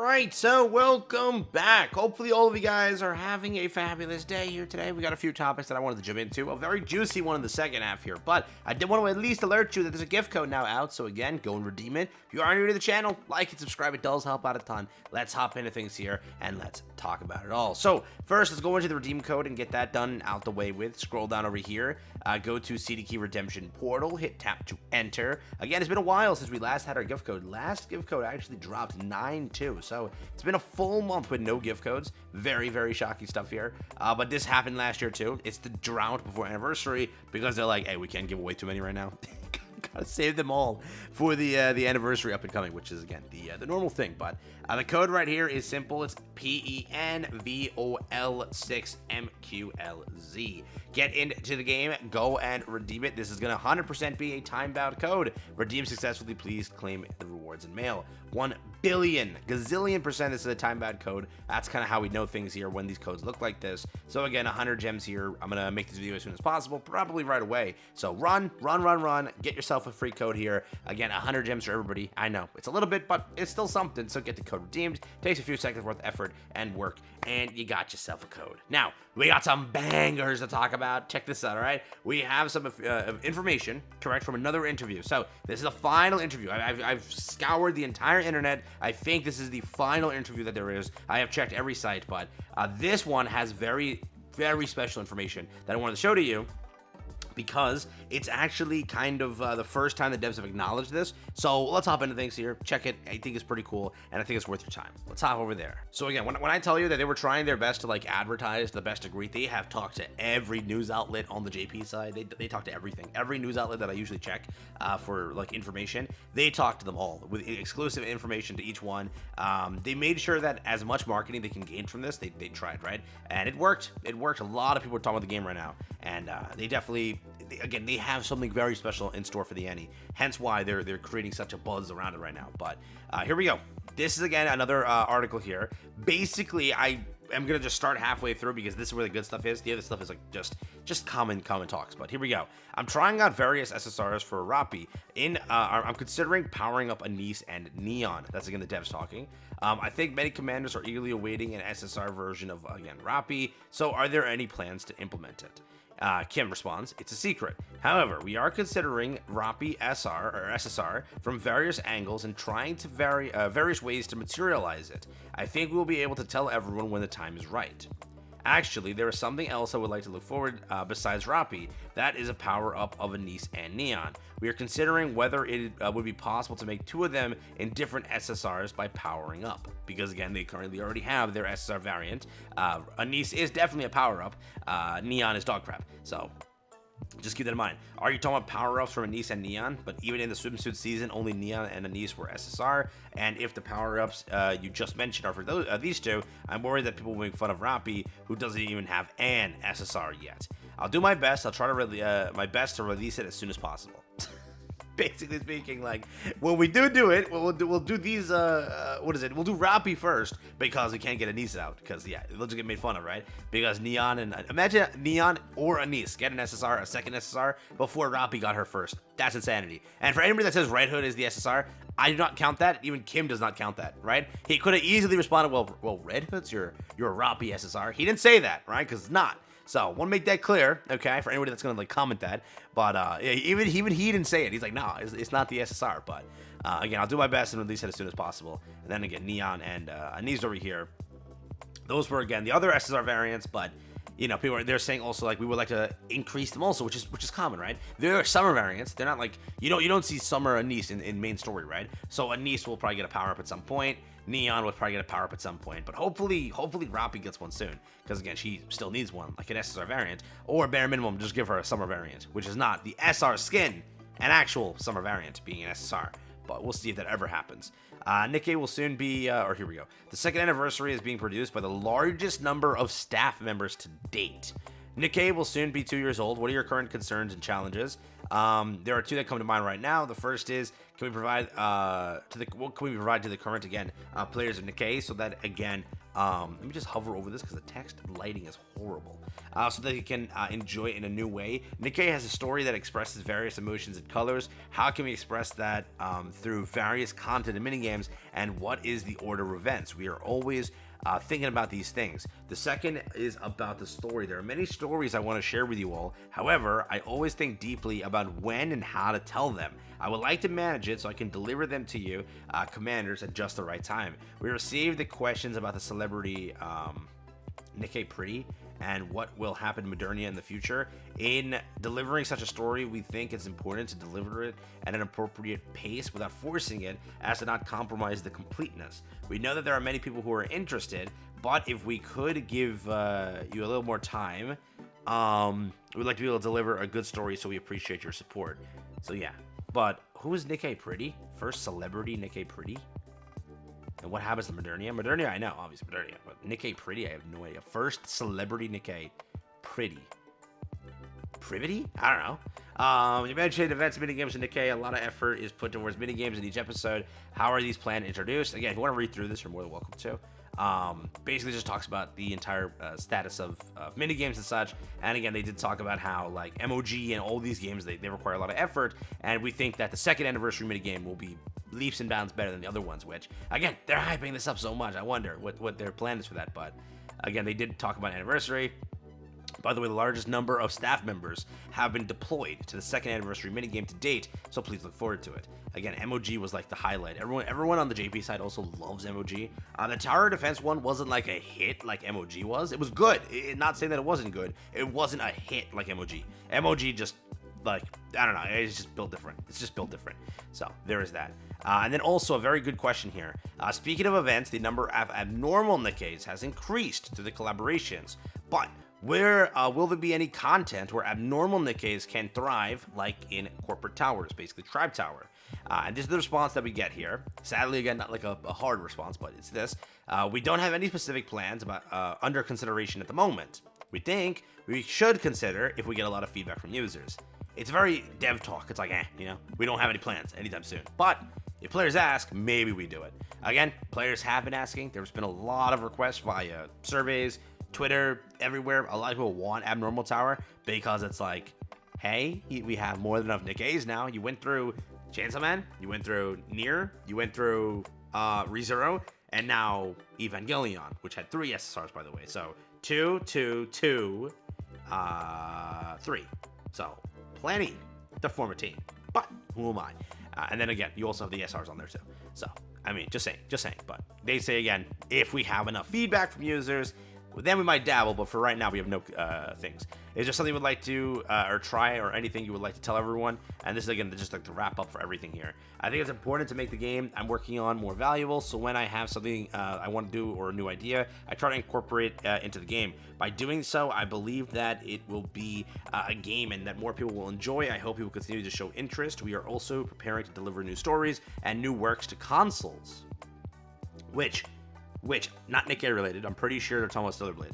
Alright, so welcome back. Hopefully all of you guys are having a fabulous day here today. We got a few topics that I wanted to jump into. A very juicy one in the second half here, but I did want to at least alert you that there's a gift code now out, so again, go and redeem it. If you are new to the channel, like and subscribe. It does help out a ton. Let's hop into things here, and let's talk about it all. So, first, let's go into the redeem code and get that done out the way with. Scroll down over here, go to CD Key Redemption Portal, hit tap to enter. Again, it's been a while since we last had our gift code. Last gift code actually dropped 9/2, so it's been a full month with no gift codes. Very, very shocking stuff here. But this happened last year too. It's the drought before anniversary because they're like, hey, we can't give away too many right now. Gotta save them all for the anniversary up and coming, which is again the normal thing. But the code right here is simple. It's PENVOL6MQLZ. Get into the game, go and redeem it. This is gonna 100% be a time-bound code. Redeem successfully. Please claim the rewards in mail. 1 billion gazillion percent this is a time-bound code. That's kind of how we know things here when these codes look like this. So again, 100 gems here. I'm gonna make this video as soon as possible, probably right away. So run, get yourself a free code here. Again, 100 gems for everybody. I know it's a little bit, but it's still something. So get the code redeemed. Takes a few seconds worth of effort and work, and you got yourself a code. Now we got some bangers to talk about. Check this out. All right, we have some information correct from another interview. So this is the final interview. I've scoured the entire internet. I think this is the final interview that there is. I have checked every site, but this one has very, very special information that I wanted to show to you, because it's actually kind of the first time the devs have acknowledged this. So let's hop into things here. Check it. I think it's pretty cool, and I think it's worth your time. Let's hop over there. So again, when I tell you that they were trying their best to like advertise the best degree, they have talked to every news outlet on the JP side. They talk to everything. Every news outlet that I usually check for like information, they talk to them all with exclusive information to each one. They made sure that as much marketing they can gain from this, they tried, right? And it worked. It worked. A lot of people are talking about the game right now, and they definitely, again, they have something very special in store for the Annie. Hence why they're creating such a buzz around it right now. But here we go. This is again another article here. Basically, I am gonna just start halfway through because this is where the good stuff is. The other stuff is like just common talks. But here we go. I'm trying out various SSRs for RAPI. I'm considering powering up Anise and Neon. That's again the devs talking. I think many commanders are eagerly awaiting an SSR version of again RAPI. So are there any plans to implement it? Kim responds, it's a secret. However, we are considering RAPI SR or SSR from various angles and trying to various ways to materialize it. I think we will be able to tell everyone when the time is right. Actually, there is something else I would like to look forward besides RAPI. That is a power-up of Anise and Neon. We are considering whether it would be possible to make two of them in different SSRs by powering up. Because again, they currently already have their SSR variant. Anise is definitely a power-up. Neon is dog crap. So just keep that in mind. Are you talking about power-ups from Anise and Neon? But even in the swimsuit season, only Neon and Anise were SSR. And if the power-ups you just mentioned are for these two, I'm worried that people will make fun of RAPI, who doesn't even have an SSR yet. I'll do my best. I'll try to my best to release it as soon as possible. Basically speaking, like when we do it, we'll do these. What is it? We'll do RAPI first because we can't get Anise out because yeah, they'll just get made fun of, right? Because Neon and imagine Neon or Anise get an SSR, a second SSR before RAPI got her first. That's insanity. And for anybody that says Red Hood is the SSR, I do not count that. Even Kim does not count that, right? He could have easily responded, well, Red Hood's your RAPI SSR. He didn't say that, right? Because it's not. So, want to make that clear, okay, for anybody that's going to, like, comment that. But, yeah, even he didn't say it. He's like, no, it's not the SSR. But, again, I'll do my best and release it as soon as possible. And then, again, Neon and Anise over here. Those were, again, the other SSR variants, but, you know, they're saying also, like, we would like to increase them also, which is common, right? There are summer variants. They're not, like, you don't see summer Anise in main story, right? So, Anise will probably get a power-up at some point. Neon will probably get a power-up at some point, but hopefully RAPI gets one soon, because again, she still needs one, like an SSR variant, or bare minimum, just give her a summer variant, which is not the SR skin, an actual summer variant being an SSR, but we'll see if that ever happens. Nikke will soon be, or here we go. The second anniversary is being produced by the largest number of staff members to date. Nikke will soon be 2 years old. What are your current concerns and challenges? There are two that come to mind right now. The first is, what can we provide to the current again players of Nikke so that again Let me just hover over this because the text lighting is horrible. So that you can enjoy it in a new way. Nikke has a story that expresses various emotions and colors. How can we express that through various content and minigames? And what is the order of events? We are always thinking about these things. The second is about the story. There are many stories I want to share with you all. However, I always think deeply about when and how to tell them. I would like to manage it so I can deliver them to you, commanders, at just the right time. We received the questions about the celebrity Nikke Pretty and what will happen to Modernia in the future. In delivering such a story, we think it's important to deliver it at an appropriate pace without forcing it as to not compromise the completeness. We know that there are many people who are interested, but if we could give you a little more time, we'd like to be able to deliver a good story, so we appreciate your support. So yeah, but who is Nikke Pretty? First celebrity Nikke Pretty? And what happens to Modernia? Modernia, I know, obviously Modernia, but Nikke Pretty, I have no idea. First celebrity Nikke Pretty. Privity? I don't know. You mentioned events, minigames, and Nikke. A lot of effort is put towards minigames in each episode. How are these planned and introduced? Again, if you want to read through this, you're more than welcome to. Basically just talks about the entire status of minigames and such. And again, they did talk about how like MOG and all these games, they require a lot of effort. And we think that the second anniversary minigame will be leaps and bounds better than the other ones, which, again, they're hyping this up so much. I wonder what their plan is for that. But again, they did talk about anniversary. By the way, the largest number of staff members have been deployed to the second anniversary minigame to date, so please look forward to it. Again, MOG was like the highlight. Everyone on the JP side also loves MOG. The tower defense one wasn't like a hit like MOG was. It was good. Not saying that it wasn't good. It wasn't a hit like MOG. MOG just, like, I don't know, it's just built different. It's just built different. So there is that. And then also a very good question here. Speaking of events, the number of abnormal Nikkes has increased through the collaborations, but where will there be any content where abnormal Nikkes can thrive, like in corporate towers, basically Tribe Tower? And this is the response that we get here. Sadly, again, not like a hard response, but it's this. We don't have any specific plans about under consideration at the moment. We think we should consider if we get a lot of feedback from users. It's very dev talk. It's like, we don't have any plans anytime soon. But if players ask, maybe we do it. Again, players have been asking. There's been a lot of requests via surveys, Twitter, everywhere. A lot of people want Abnormal Tower because it's like, hey, we have more than enough Nikkes now. You went through Chainsaw Man, you went through Nier, you went through ReZero, and now Evangelion, which had 3 SSRs, by the way. So 2, 2, 2, 3. So plenty to form a team. But who am I? And then again, you also have the SRs on there too. So, I mean, just saying. But they say again, if we have enough feedback from users, then we might dabble, but for right now, we have no things. Is there something you would like to or try, or anything you would like to tell everyone? And this is, again, just like the wrap up for everything here. I think it's important to make the game I'm working on more valuable, so when I have something I want to do or a new idea, I try to incorporate into the game. By doing so, I believe that it will be a game and that more people will enjoy. I hope people continue to show interest. We are also preparing to deliver new stories and new works to consoles, which, not Nikke related, I'm pretty sure they're talking about Stellar Blade.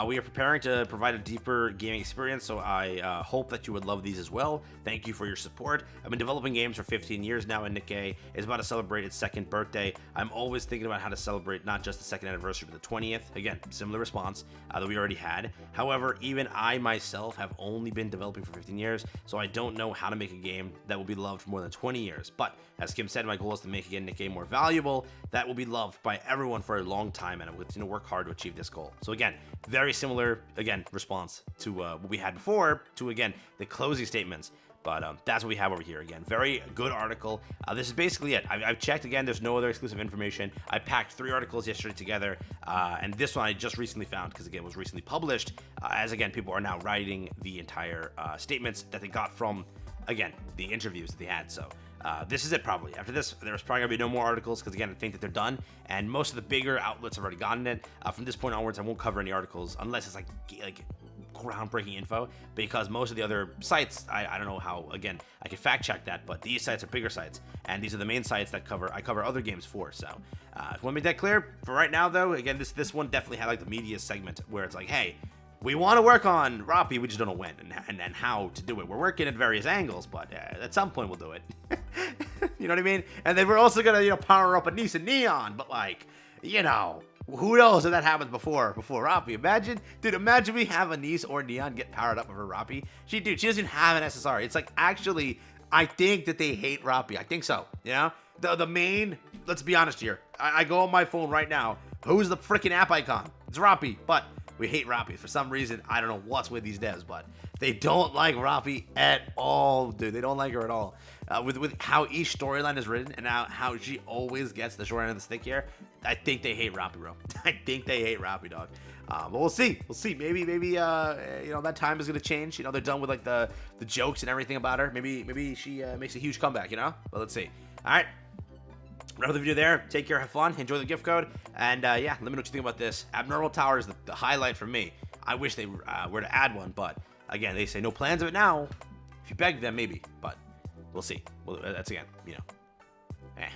We are preparing to provide a deeper gaming experience, so I hope that you would love these as well. Thank you for your support. I've been developing games for 15 years now, and Nikke is about to celebrate its 2nd birthday. I'm always thinking about how to celebrate not just the 2nd anniversary, but the 20th. Again, similar response that we already had. However, even I myself have only been developing for 15 years, so I don't know how to make a game that will be loved for more than 20 years. But as Kim said, my goal is to make again Nikke more valuable, that will be loved by everyone for a long time, and I'm going to work hard to achieve this goal. So again, very similar, again, response to what we had before, to, again, the closing statements. But that's what we have over here. Again, very good article. This is basically it. I've checked again. There's no other exclusive information. I packed 3 articles yesterday together, and this one I just recently found because, again, it was recently published. As, again, people are now writing the entire statements that they got from, again, the interviews that they had. So this is it probably. After this, there's probably going to be no more articles because, again, I think that they're done. And most of the bigger outlets have already gotten it. From this point onwards, I won't cover any articles unless it's like groundbreaking info, because most of the other sites, I don't know how, again, I can fact check that, but these sites are bigger sites, and these are the main sites that I cover other games for. So if you want to make that clear, for right now though, again, this one definitely had like the media segment where it's like, hey, we want to work on RAPI, we just don't know when and how to do it. We're working at various angles, but at some point we'll do it. You know what I mean? And then we're also gonna, power up a Nissan Neon, but like, you know, who knows if that happens before RAPI. Imagine we have Anise or Neon get powered up with her RAPI. She doesn't even have an SSR. It's like, actually, I think that they hate RAPI. I think so, you know? The main, let's be honest here. I go on my phone right now. Who's the freaking app icon? It's RAPI, but we hate RAPI. For some reason, I don't know what's with these devs, but they don't like RAPI at all, dude. They don't like her at all. With how each storyline is written and how she always gets the short end of the stick here, I think they hate RAPI, bro. I think they hate RAPI, dog. But we'll see. Maybe you know, that time is gonna change. You know, they're done with like the jokes and everything about her. Maybe she makes a huge comeback. You know, but let's see. All right. Another video there. Take care, have fun, enjoy the gift code, and yeah, let me know what you think about this. Abnormal Tower is the highlight for me. I wish they were to add one, but again, they say no plans of it now. If you beg them, maybe, but we'll see. Well, that's again, you know,